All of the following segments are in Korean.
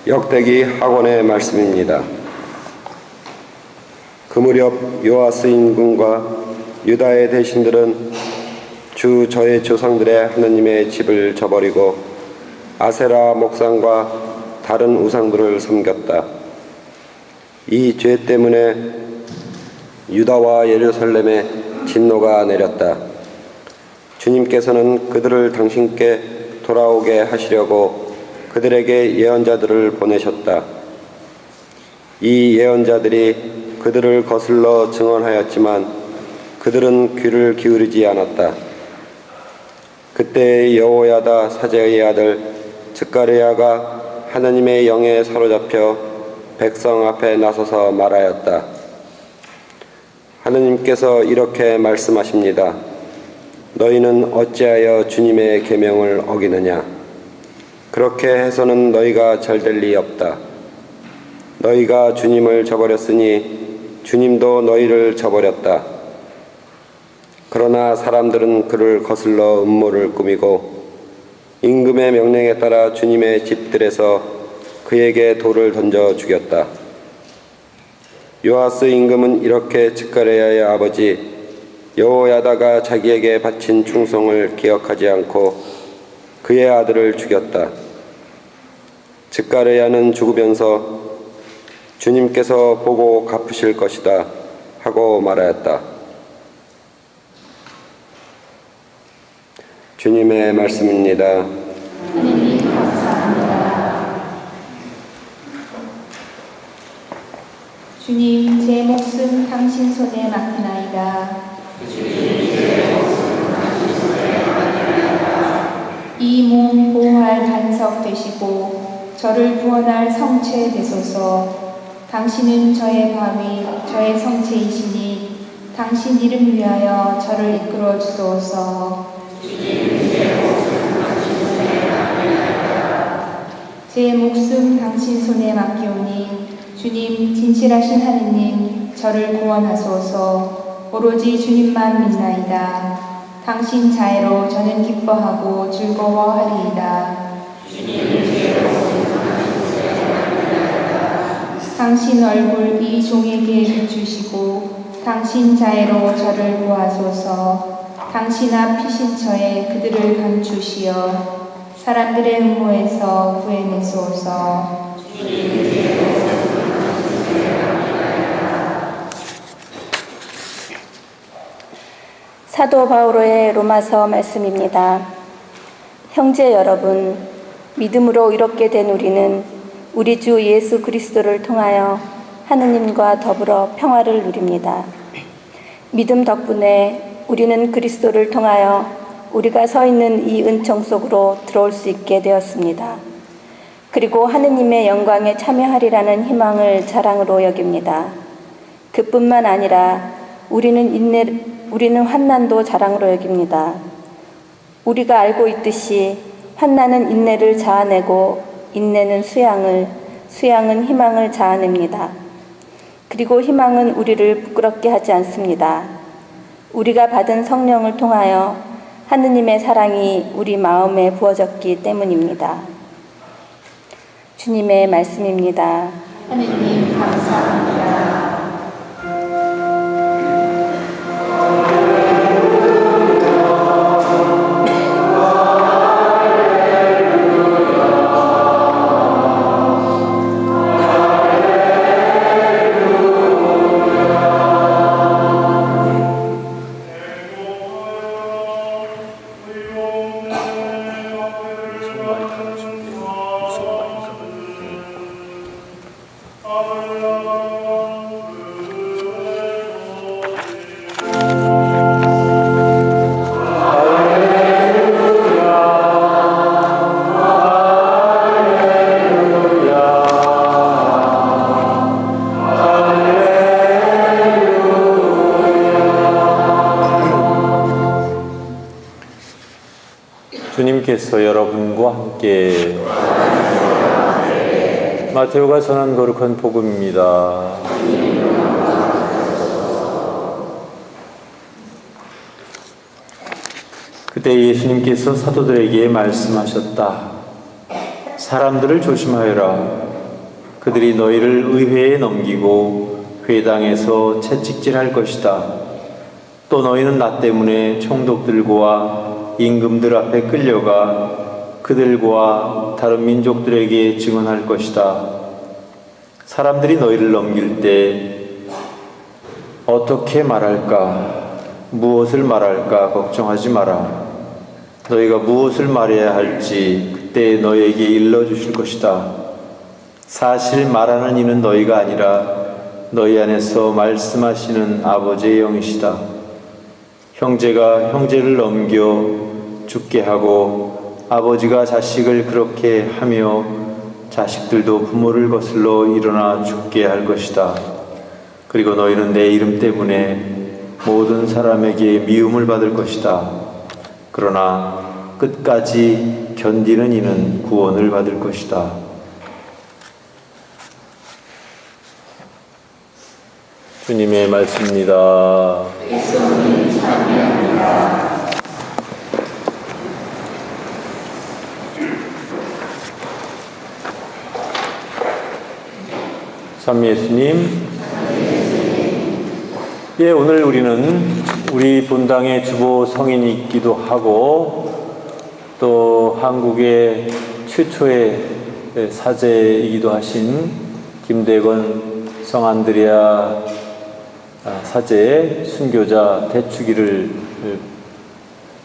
역대기 학원의 말씀입니다. 그 무렵 요아스 임금과 유다의 대신들은 주 저의 조상들의 하느님의 집을 저버리고 아세라 목상과 다른 우상들을 섬겼다. 이 죄 때문에 유다와 예루살렘에 진노가 내렸다. 주님께서는 그들을 당신께 돌아오게 하시려고 그들에게 예언자들을 보내셨다. 이 예언자들이 그들을 거슬러 증언하였지만 그들은 귀를 기울이지 않았다. 그때 여호야다 사제의 아들 즈가랴가 하나님의 영에 사로잡혀 백성 앞에 나서서 말하였다. 하느님께서 이렇게 말씀하십니다. 너희는 어찌하여 주님의 계명을 어기느냐? 그렇게 해서는 너희가 잘될 리 없다. 너희가 주님을 저버렸으니 주님도 너희를 저버렸다. 그러나 사람들은 그를 거슬러 음모를 꾸미고 임금의 명령에 따라 주님의 집들에서 그에게 돌을 던져 죽였다. 요아스 임금은 이렇게 즈가랴의 아버지 여호야다가 자기에게 바친 충성을 기억하지 않고 그의 아들을 죽였다. 즈가랴는 죽으면서 주님께서 보고 갚으실 것이다 하고 말하였다. 주님의 말씀입니다. 하느님 감사합니다. 주님, 제 목숨 당신 손에 맡기나이다. 이 몸 보호할 반석 되시고 저를 구원할 성체 되소서. 당신은 저의 바위, 저의 성체이시니 당신 이름 위하여 저를 이끌어 주소서. 제 목숨 당신 손에 맡기오니 주님, 진실하신 하느님, 저를 구원하소서. 오로지 주님만 믿나이다. 당신 자애로 저는 기뻐하고 즐거워하리이다. 당신 얼굴 이 종에게 비추시고 당신 자애로 저를 구하소서. 당신 앞 피신처에 그들을 감추시어 사람들의 음모에서 구해내소서. 사도 바오로의 로마서 말씀입니다. 형제 여러분, 믿음으로 이롭게 된 우리는 우리 주 예수 그리스도를 통하여 하느님과 더불어 평화를 누립니다. 믿음 덕분에 우리는 그리스도를 통하여 우리가 서 있는 이 은총 속으로 들어올 수 있게 되었습니다. 그리고 하느님의 영광에 참여하리라는 희망을 자랑으로 여깁니다. 그뿐만 아니라 우리는 환난도 자랑으로 여깁니다. 우리가 알고 있듯이 환난은 인내를 자아내고 인내는 수양은 희망을 자아냅니다. 그리고 희망은 우리를 부끄럽게 하지 않습니다. 우리가 받은 성령을 통하여 하느님의 사랑이 우리 마음에 부어졌기 때문입니다. 주님의 말씀입니다. 하느님 감사합니다. 주님께서 여러분과 함께 마테오가 전한 거룩한 복음입니다. 그때 예수님께서 사도들에게 말씀하셨다. 사람들을 조심하여라. 그들이 너희를 의회에 넘기고 회당에서 채찍질할 것이다. 또 너희는 나 때문에 총독들과 임금들 앞에 끌려가 그들과 다른 민족들에게 증언할 것이다. 사람들이 너희를 넘길 때 어떻게 말할까, 무엇을 말할까 걱정하지 마라. 너희가 무엇을 말해야 할지 그때 너희에게 일러주실 것이다. 사실 말하는 이는 너희가 아니라 너희 안에서 말씀하시는 아버지의 영이시다. 형제가 형제를 넘겨 죽게 하고 아버지가 자식을 그렇게 하며 자식들도 부모를 거슬러 일어나 죽게 할 것이다. 그리고 너희는 내 이름 때문에 모든 사람에게 미움을 받을 것이다. 그러나 끝까지 견디는 이는 구원을 받을 것이다. 주님의 말씀입니다. 참 예수님, 예, 오늘 우리는 우리 본당의 주보 성인이기도 하고 또 한국의 최초의 사제이기도 하신 김대건 성안드레아 사제의 순교자 대축일을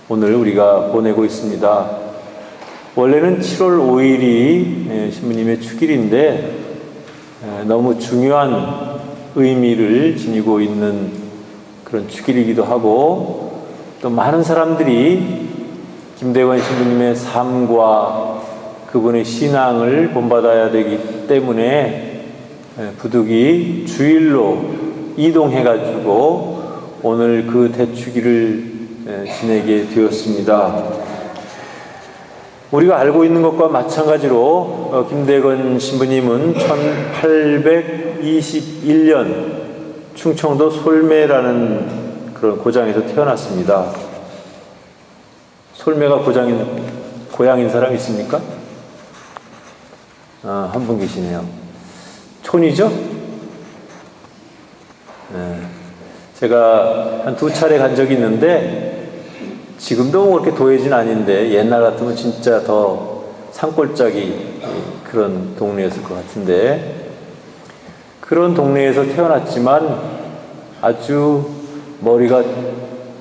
오늘 우리가 보내고 있습니다. 원래는 7월 5일이 신부님의 축일인데 너무 중요한 의미를 지니고 있는 그런 축일이기도 하고 또 많은 사람들이 김대건 신부님의 삶과 그분의 신앙을 본받아야 되기 때문에 부득이 주일로 이동해가지고 오늘 그 대축일을 지내게 되었습니다. 우리가 알고 있는 것과 마찬가지로 김대건 신부님은 1821년 충청도 솔매라는 그런 고장에서 태어났습니다. 솔매가 고향인 사람 있습니까? 한 분 계시네요. 촌이죠? 네. 제가 한 2차례 간 적이 있는데 지금도 뭐 그렇게 도해진 아닌데 옛날 같으면 진짜 더 산골짜기 그런 동네였을 것 같은데 그런 동네에서 태어났지만 아주 머리가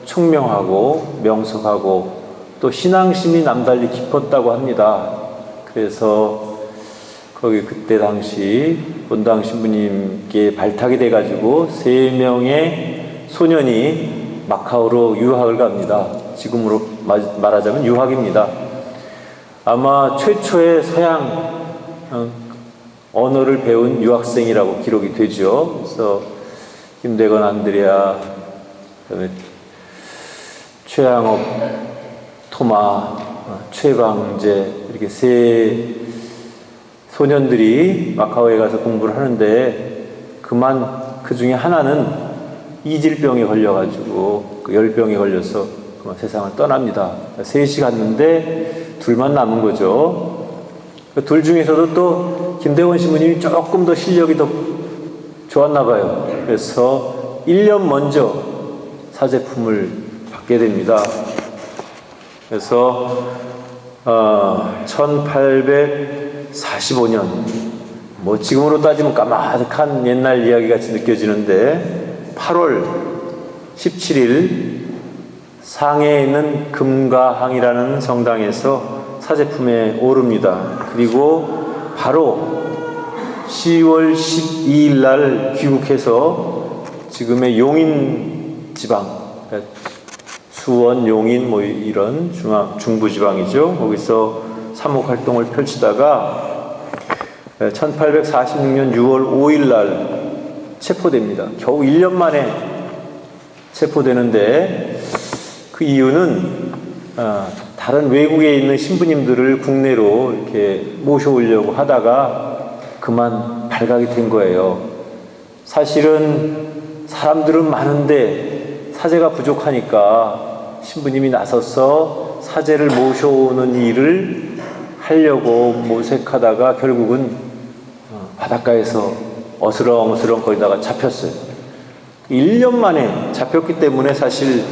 총명하고 명석하고 또 신앙심이 남달리 깊었다고 합니다. 그래서 거기 그때 당시 본당 신부님께 발탁이 돼가지고 3명의 소년이 마카오로 유학을 갑니다. 지금으로 말하자면 유학입니다. 아마 최초의 서양 언어를 배운 유학생이라고 기록이 되죠. 그래서 김대건 안드레아, 그다음에 최양업, 토마, 최방제 이렇게 3 소년들이 마카오에 가서 공부를 하는데 그 중에 하나는 이질병에 걸려가지고 그 열병에 걸려서 그만 세상을 떠납니다. 3이 갔는데 둘만 남은 거죠. 그 둘 중에서도 또 김대건 신부님이 조금 더 실력이 더 좋았나 봐요. 그래서 1년 먼저 사제품을 받게 됩니다. 그래서 1845년 뭐 지금으로 따지면 까마득한 옛날 이야기 같이 느껴지는데 8월 17일 상해에 있는 금가항이라는 성당에서 사제품에 오릅니다. 그리고 바로 10월 12일 날 귀국해서 지금의 용인 지방, 그러니까 수원, 용인 뭐 이런 중부 지방이죠. 거기서 사목 활동을 펼치다가 1846년 6월 5일 날 체포됩니다. 겨우 1년 만에 체포되는데 그 이유는 다른 외국에 있는 신부님들을 국내로 이렇게 모셔오려고 하다가 그만 발각이 된 거예요. 사실은 사람들은 많은데 사제가 부족하니까 신부님이 나서서 사제를 모셔오는 일을 하려고 모색하다가 결국은 바닷가에서 어스렁어스렁 거리다가 잡혔어요. 1년 만에 잡혔기 때문에 사실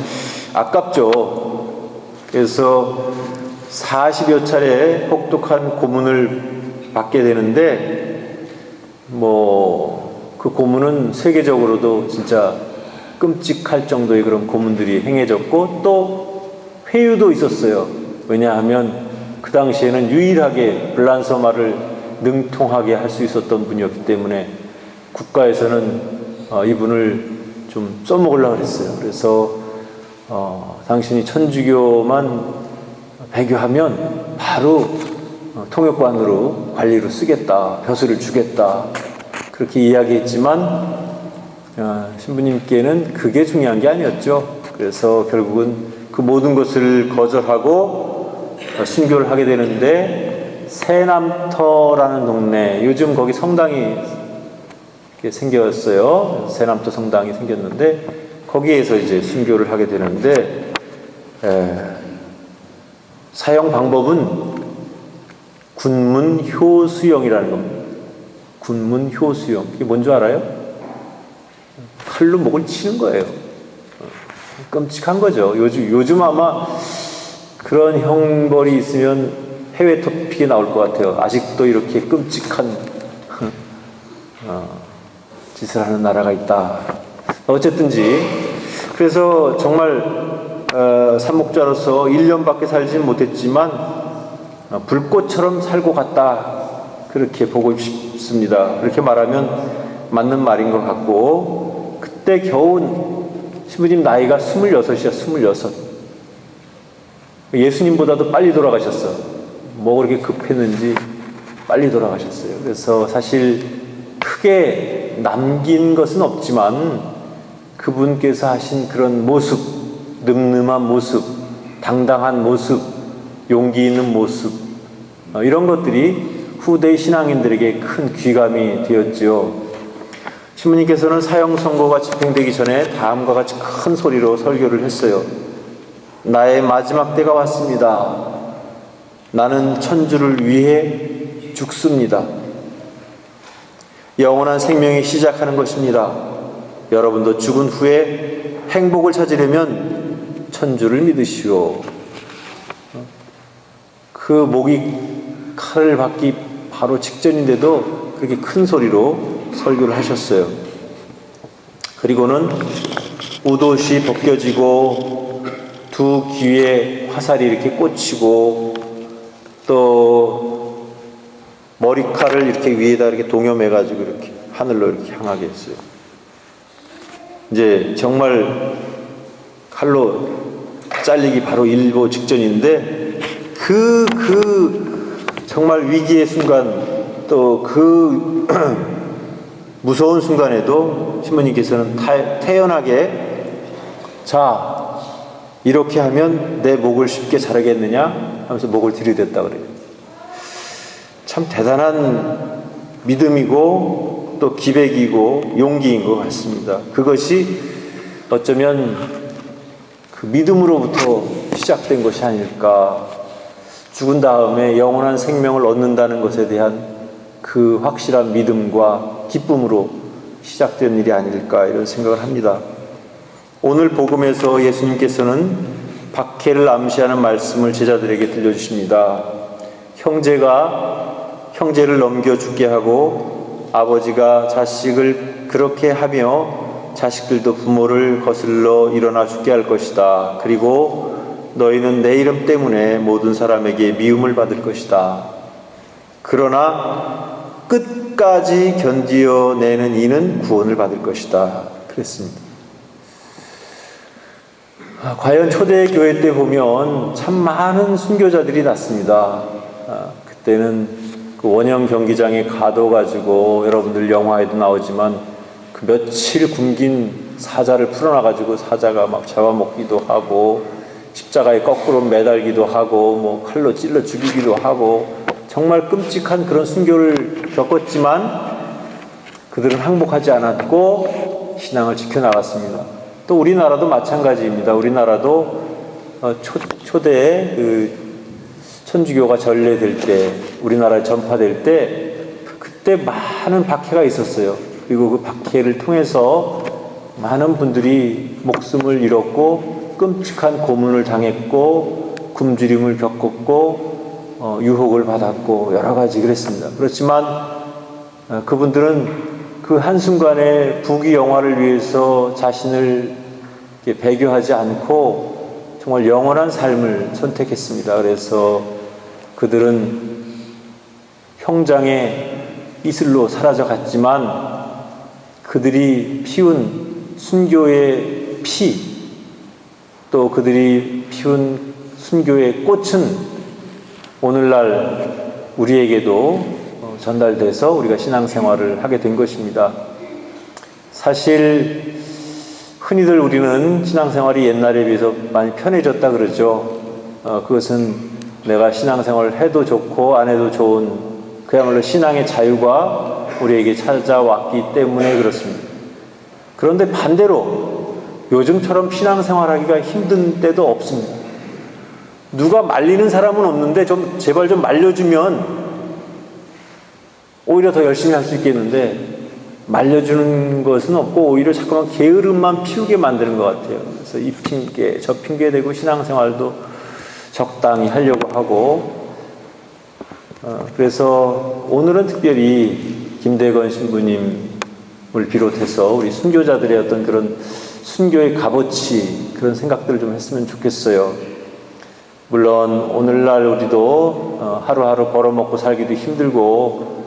아깝죠. 그래서 40여 차례 혹독한 고문을 받게 되는데 그 고문은 세계적으로도 진짜 끔찍할 정도의 그런 고문들이 행해졌고 또 회유도 있었어요. 왜냐하면 그 당시에는 유일하게 불란서말을 능통하게 할 수 있었던 분이었기 때문에 국가에서는 이분을 좀 써먹으려고 했어요. 그래서 당신이 천주교만 배교하면 바로 통역관으로 관리로 쓰겠다, 벼슬을 주겠다 그렇게 이야기했지만 신부님께는 그게 중요한 게 아니었죠. 그래서 결국은 그 모든 것을 거절하고 순교를 하게 되는데 새남터라는 동네, 요즘 거기 성당이 생겼어요. 새남터 성당이 생겼는데 거기에서 이제 순교를 하게 되는데 사용 방법은 군문효수영이라는 겁니다. 군문효수영. 이게 뭔 줄 알아요? 칼로 목을 치는 거예요. 끔찍한 거죠. 요즘 아마 그런 형벌이 있으면 해외 토픽에 나올 것 같아요. 아직도 이렇게 끔찍한 짓을 하는 나라가 있다. 어쨌든지 그래서 정말 산목자로서 1년밖에 살지는 못했지만 불꽃처럼 살고 갔다. 그렇게 보고 싶습니다. 그렇게 말하면 맞는 말인 것 같고 그때 겨우 신부님 나이가 26이야. 26. 예수님보다도 빨리 돌아가셨어. 뭐 그렇게 급했는지 빨리 돌아가셨어요. 그래서 사실 크게 남긴 것은 없지만 그분께서 하신 그런 모습, 늠름한 모습, 당당한 모습, 용기 있는 모습 이런 것들이 후대 신앙인들에게 큰 귀감이 되었지요. 신부님께서는 사형 선고가 집행되기 전에 다음과 같이 큰 소리로 설교를 했어요. 나의 마지막 때가 왔습니다. 나는 천주를 위해 죽습니다. 영원한 생명이 시작하는 것입니다. 여러분도 죽은 후에 행복을 찾으려면 천주를 믿으시오. 그 목이 칼을 받기 바로 직전인데도 그렇게 큰 소리로 설교를 하셨어요. 그리고는 옷옷이 벗겨지고 두 귀에 화살이 이렇게 꽂히고 또 머리칼을 이렇게 위에다 이렇게 동여매가지고 이렇게 하늘로 이렇게 향하게 했어요. 이제 정말 칼로 잘리기 바로 일보 직전인데 정말 위기의 순간 또 그 무서운 순간에도 신부님께서는 태연하게 자 이렇게 하면 내 목을 쉽게 자르겠느냐 하면서 목을 들이댔다 그래요. 참 대단한 믿음이고 또 기백이고 용기인 것 같습니다. 그것이 어쩌면 그 믿음으로부터 시작된 것이 아닐까. 죽은 다음에 영원한 생명을 얻는다는 것에 대한 그 확실한 믿음과 기쁨으로 시작된 일이 아닐까 이런 생각을 합니다. 오늘 복음에서 예수님께서는 박해를 암시하는 말씀을 제자들에게 들려주십니다. 형제를 넘겨 죽게 하고 아버지가 자식을 그렇게 하며 자식들도 부모를 거슬러 일어나 죽게 할 것이다. 그리고 너희는 내 이름 때문에 모든 사람에게 미움을 받을 것이다. 그러나 끝까지 견디어내는 이는 구원을 받을 것이다. 그랬습니다. 과연 초대교회 때 보면 참 많은 순교자들이 났습니다. 그때는 그 원형 경기장에 가둬가지고 여러분들 영화에도 나오지만 그 며칠 굶긴 사자를 풀어놔가지고 사자가 막 잡아먹기도 하고 십자가에 거꾸로 매달기도 하고 뭐 칼로 찔러 죽이기도 하고 정말 끔찍한 그런 순교를 겪었지만 그들은 항복하지 않았고 신앙을 지켜나갔습니다. 또 우리나라도 마찬가지입니다. 우리나라도 초대에 천주교가 전래될 때, 우리나라에 전파될 때, 그때 많은 박해가 있었어요. 그리고 그 박해를 통해서 많은 분들이 목숨을 잃었고, 끔찍한 고문을 당했고, 굶주림을 겪었고, 유혹을 받았고, 여러 가지 그랬습니다. 그렇지만 그분들은 그 한순간에 부귀영화를 위해서 자신을 배교하지 않고 정말 영원한 삶을 선택했습니다. 그래서 그들은 형장의 이슬로 사라져 갔지만 그들이 피운 순교의 피, 또 그들이 피운 순교의 꽃은 오늘날 우리에게도 전달돼서 우리가 신앙생활을 하게 된 것입니다. 사실 흔히들 우리는 신앙생활이 옛날에 비해서 많이 편해졌다 그러죠. 그것은 내가 신앙생활을 해도 좋고 안 해도 좋은 그야말로 신앙의 자유가 우리에게 찾아왔기 때문에 그렇습니다. 그런데 반대로 요즘처럼 신앙생활하기가 힘든 때도 없습니다. 누가 말리는 사람은 없는데 좀 제발 좀 말려주면 오히려 더 열심히 할 수 있겠는데 말려주는 것은 없고 오히려 자꾸만 게으름만 피우게 만드는 것 같아요. 그래서 이 핑계 저 핑계 대고 신앙생활도 적당히 하려고 하고 그래서 오늘은 특별히 김대건 신부님을 비롯해서 우리 순교자들의 어떤 그런 순교의 값어치 그런 생각들을 좀 했으면 좋겠어요. 물론 오늘날 우리도 하루하루 벌어먹고 살기도 힘들고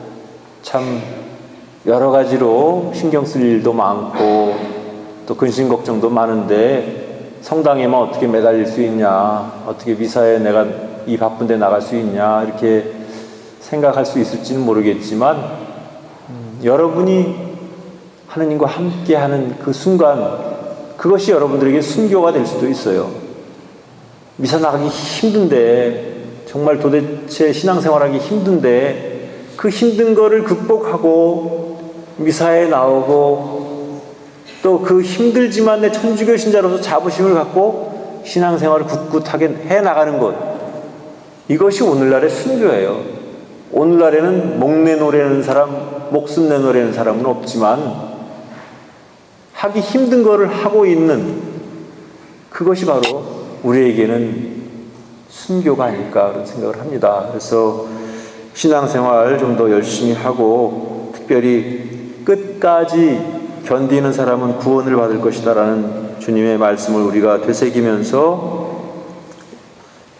참 여러 가지로 신경 쓸 일도 많고 또 근심 걱정도 많은데 성당에만 어떻게 매달릴 수 있냐, 어떻게 미사에 내가 이 바쁜데 나갈 수 있냐 이렇게 생각할 수 있을지는 모르겠지만 여러분이 하느님과 함께하는 그 순간 그것이 여러분들에게 순교가 될 수도 있어요. 미사 나가기 힘든데 정말 도대체 신앙생활하기 힘든데 그 힘든 거를 극복하고 미사에 나오고 또 그 힘들지만 내 천주교 신자로서 자부심을 갖고 신앙생활을 굳굳하게 해나가는 것 이것이 오늘날의 순교예요. 오늘날에는 목 내놓으려는 사람, 목숨 내놓으려는 사람은 없지만 하기 힘든 거를 하고 있는 그것이 바로 우리에게는 순교가 아닐까 그런 생각을 합니다. 그래서 신앙생활 좀 더 열심히 하고 특별히 끝까지 견디는 사람은 구원을 받을 것이다 라는 주님의 말씀을 우리가 되새기면서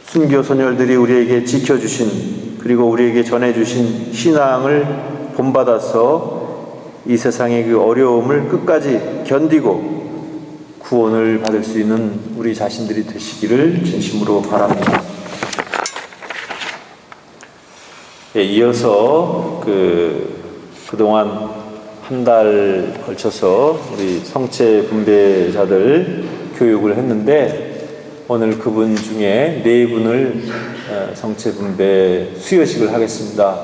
순교 소녀들이 우리에게 지켜주신 그리고 우리에게 전해주신 신앙을 본받아서 이 세상의 그 어려움을 끝까지 견디고 구원을 받을 수 있는 우리 자신들이 되시기를 진심으로 바랍니다. 예, 이어서 그동안 한 달 걸쳐서 우리 성체 분배자들 교육을 했는데 오늘 그분 중에 4분을 성체 분배 수여식을 하겠습니다.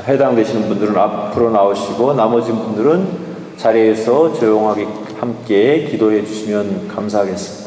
해당되시는 분들은 앞으로 나오시고 나머지 분들은 자리에서 조용하게 함께 기도해 주시면 감사하겠습니다.